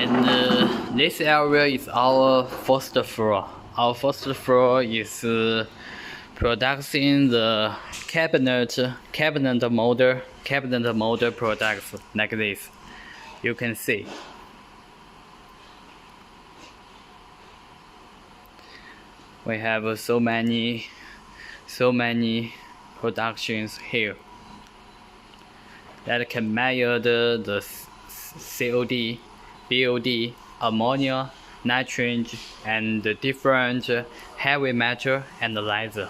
And this area is our first floor. Our first floor is producing the cabinet motor products like this. You can see. We have so many productions here that can measure the COD, BOD, ammonia, nitrogen, and the different heavy metal analyzer.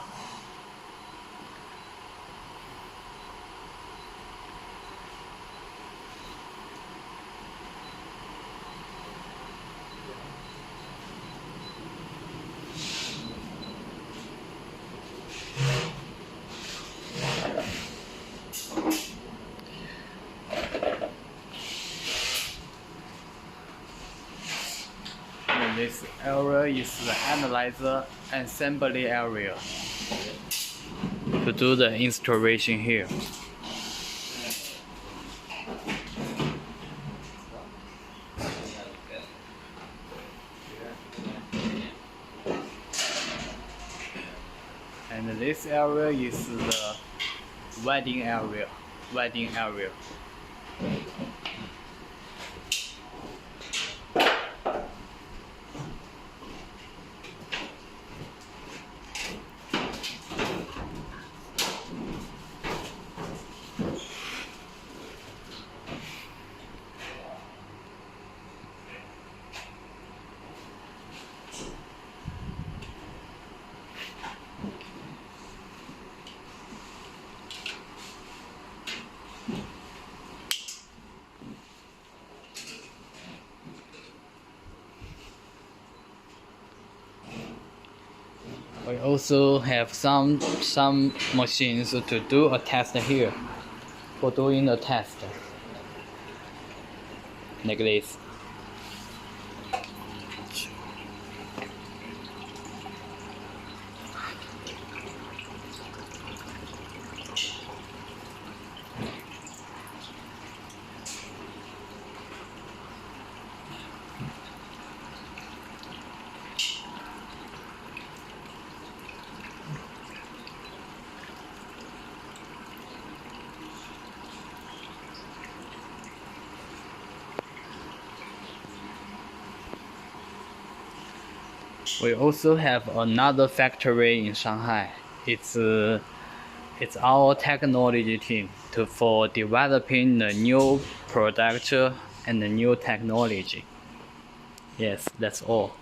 This area is the analyzer assembly area to do the installation here. And this area is the welding area. We also have some machines to do a test here, for doing a test like this. We also have another factory in Shanghai. It's our technology team for developing the new product and the new technology. Yes, that's all.